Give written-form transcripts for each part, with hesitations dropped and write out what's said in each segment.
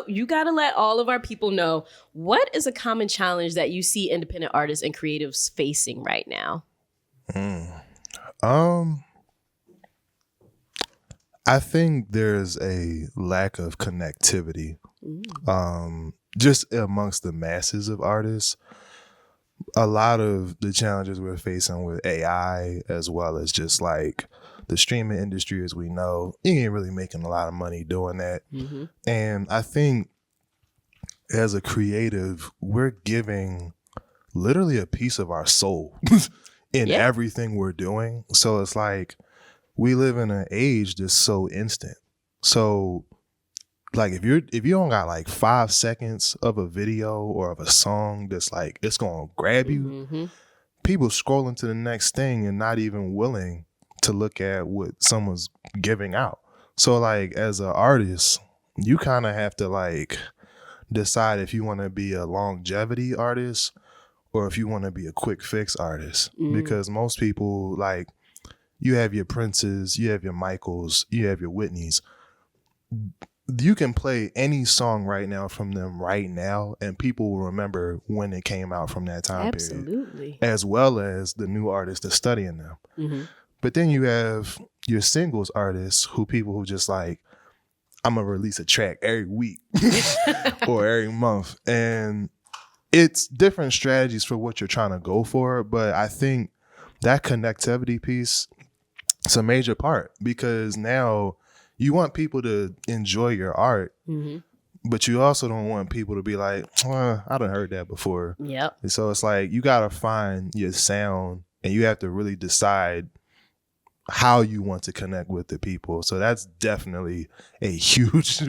So you got to let all of our people know, what is a common challenge that you see independent artists and creatives facing right now? I think there's a lack of connectivity just amongst the masses of artists. A lot of the challenges we're facing with AI, as well as just like the streaming industry as we know, you ain't really making a lot of money doing that. And I think as a creative, we're giving literally a piece of our soul in everything we're doing. So it's like we live in an age that's so instant. So like if you don't got like 5 seconds of a video or of a song that's like it's gonna grab you, people scrolling to the next thing and not even willing to look at what someone's giving out. So like as an artist, you kind of have to like decide if you want to be a longevity artist or if you want to be a quick fix artist. Because most people, like, you have your Princes, you have your Michaels, you have your Whitneys. You can play any song right now from them right now, and people will remember when it came out from that time period, as well as the new artists that's studying them. But then you have your singles artists who just like, I'm gonna release a track every week or every month, and it's different strategies for what you're trying to go for. But I think that connectivity piece is a major part, because now you want people to enjoy your art, but you also don't want people to be like, I done heard that before. And so it's like you got to find your sound, and you have to really decide how you want to connect with the people. So that's definitely a huge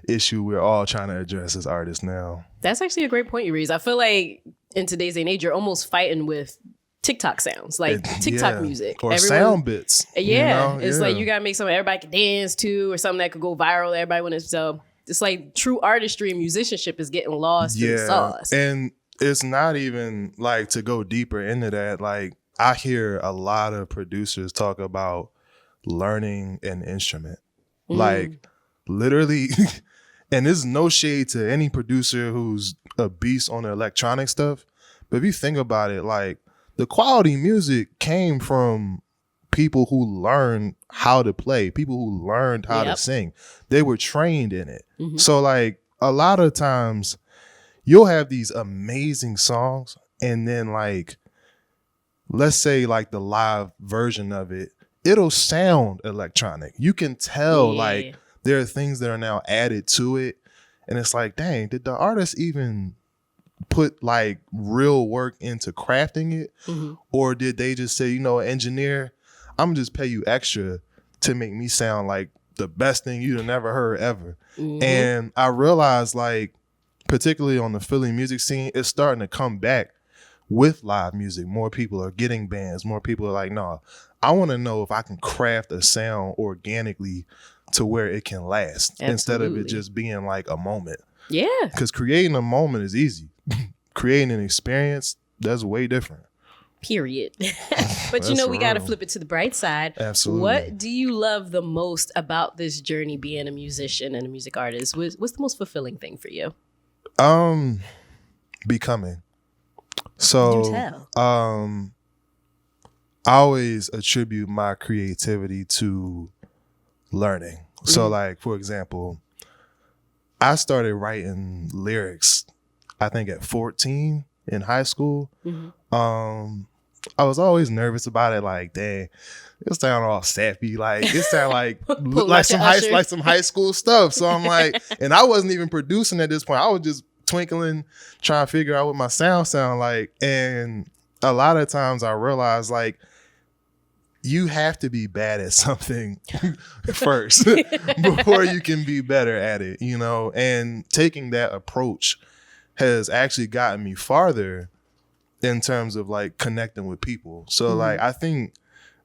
issue we're all trying to address as artists now. That's actually a great point you raise. I feel like in today's day and age, you're almost fighting with TikTok sounds, like TikTok music. Or sound bits. It's like you got to make something everybody can dance to, or something that could go viral. Everybody when it's it's like true artistry and musicianship is getting lost in the sauce. And it's not even like, to go deeper into that, like I hear a lot of producers talk about learning an instrument. Like literally, and there's no shade to any producer who's a beast on the electronic stuff, but if you think about it, like the quality music came from people who learned how to play, people who learned how to sing. They were trained in it. So like a lot of times you'll have these amazing songs, and then like, let's say like the live version of it, it'll sound electronic. You can tell like there are things that are now added to it. And it's like, dang, did the artist even put like real work into crafting it? Or did they just say, engineer, I'm gonna just pay you extra to make me sound like the best thing you'd have never heard ever? And I realized, like, particularly on the Philly music scene, it's starting to come back with live music. More people are getting bands. More people are like, no, I want to know if I can craft a sound organically to where it can last instead of it just being like a moment. Because creating a moment is easy. Creating an experience, that's way different. Period. But we got to flip it to the bright side. Absolutely. What do you love the most about this journey being a musician and a music artist? What's the most fulfilling thing for you? Becoming. So I always attribute my creativity to learning. So like, for example, I started writing lyrics, I think at 14 in high school. I was always nervous about it. Like, dang, it sound all sappy. Like it sound like some high school stuff. So I'm like, and I wasn't even producing at this point. I was just twinkling, trying to figure out what my sound like. And a lot of times I realized, like, you have to be bad at something first before you can be better at it, and taking that approach has actually gotten me farther in terms of like connecting with people. So like, I think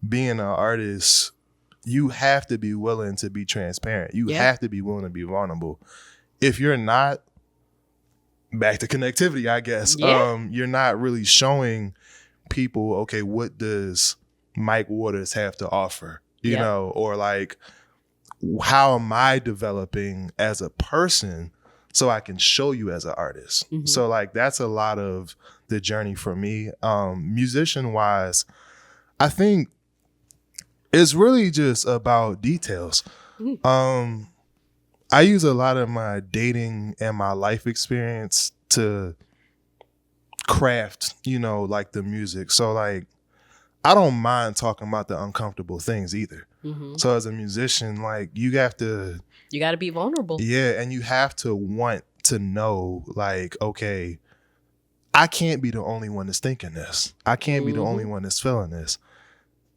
being an artist, you have to be willing to be transparent. You have to be willing to be vulnerable. If you're not, back to connectivity, I guess, you're not really showing people, okay, what does Mike Waters have to offer, you know, or like, how am I developing as a person so I can show you as an artist. So like that's a lot of the journey for me. Musician wise, I think it's really just about details. I use a lot of my dating and my life experience to craft, like the music. So like, I don't mind talking about the uncomfortable things either. So as a musician, like you got to be vulnerable. Yeah. And you have to want to know like, okay, I can't be the only one that's thinking this. I can't be the only one that's feeling this.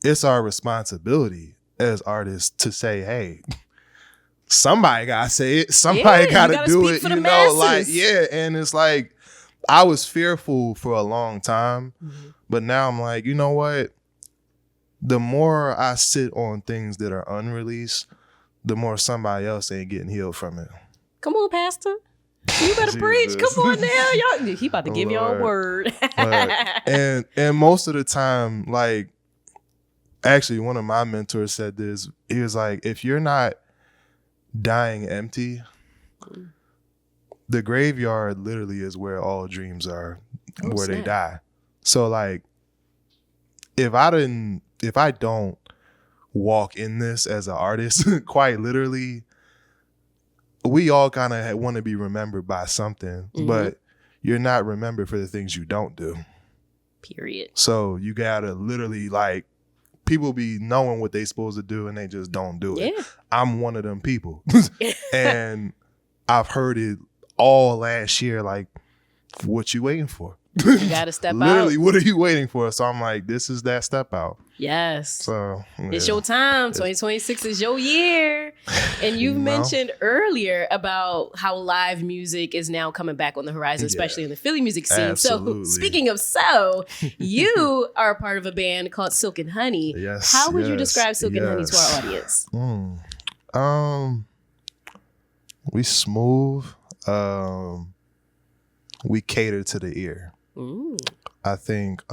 It's our responsibility as artists to say, hey, somebody gotta say it. Somebody gotta do it. Like, and it's like, I was fearful for a long time, but now I'm like, you know what? The more I sit on things that are unreleased, the more somebody else ain't getting healed from it. Come on, Pastor. You better preach. Come on now. Y'all, he about to give y'all a word. and most of the time, like, actually, one of my mentors said this. He was like, if you're not dying empty, the graveyard literally is where all dreams are, where they die. So like, if I don't walk in this as an artist, quite literally, we all kind of want to be remembered by something, but you're not remembered for the things you don't do. Period. So you gotta literally like, people be knowing what they supposed to do and they just don't do it. I'm one of them people. And I've heard it all last year, like, what you waiting for? You gotta step out. Literally, what are you waiting for? So I'm like, this is that step out. Yes. So it's your time. 2026 is your year. And you mentioned earlier about how live music is now coming back on the horizon, especially in the Philly music scene. Absolutely. So speaking of you are a part of a band called Silk and Honey. Yes. How would you describe Silk and Honey to our audience? We smooth. We cater to the ear. I think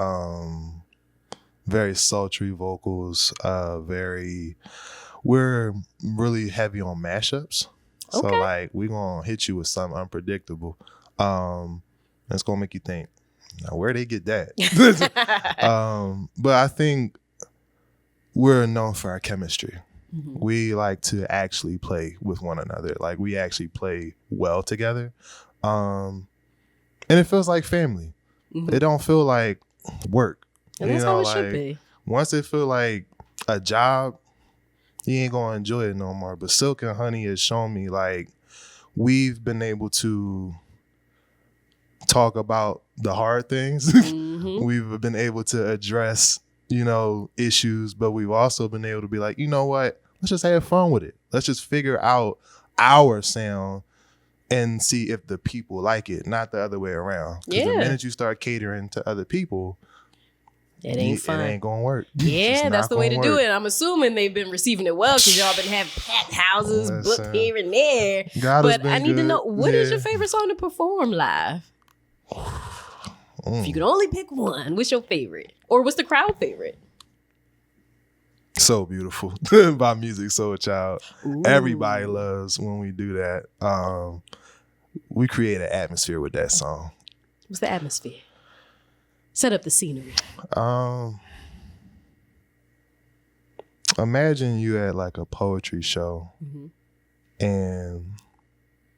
very sultry vocals, we're really heavy on mashups. So like we're gonna hit you with something unpredictable. It's gonna make you think, now where they get that? But I think we're known for our chemistry. We like to actually play with one another. Like we actually play well together. And it feels like family. It don't feel like work. And that's how it should be. Once it feel like a job, you ain't gonna enjoy it no more. But Silk and Honey has shown me like we've been able to talk about the hard things. We've been able to address, issues, but we've also been able to be like, you know what? Let's just have fun with it. Let's just figure out our sound and see if the people like it, not the other way around. Because the minute you start catering to other people, it ain't fun. It ain't gonna work. Yeah, that's the way to do it. I'm assuming they've been receiving it well because y'all been having packed houses, booked here and there. But I need to know, what is your favorite song to perform live? If you could only pick one, what's your favorite? Or what's the crowd favorite? So Beautiful by Music Soul Child. Everybody loves when we do that. We create an atmosphere with that song. What's the atmosphere? Set up the scenery. Imagine you at like a poetry show and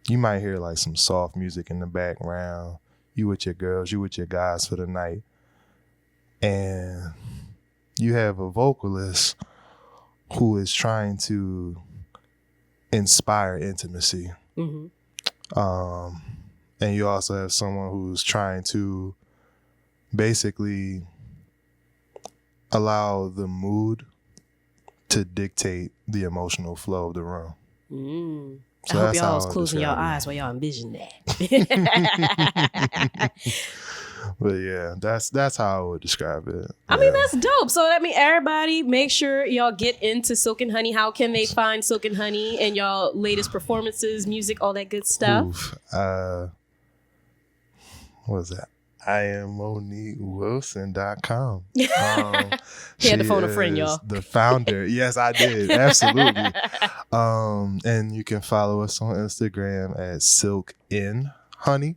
you might hear like some soft music in the background. You with your girls, you with your guys for the night. And you have a vocalist who is trying to inspire intimacy. And you also have someone who's trying to basically allow the mood to dictate the emotional flow of the room. So I hope y'all was closing y'all eyes while y'all envision that. But yeah, that's how I would describe it. I mean, that's dope. So that means everybody make sure y'all get into Silk and Honey. How can they find Silk and Honey and y'all latest performances, music, all that good stuff? What is that? I am MoniqueWilson.com. He had to phone a friend, y'all. The founder. Yes, I did. Absolutely. And you can follow us on Instagram at SilkInHoney.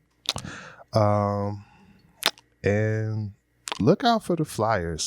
And look out for the flyers.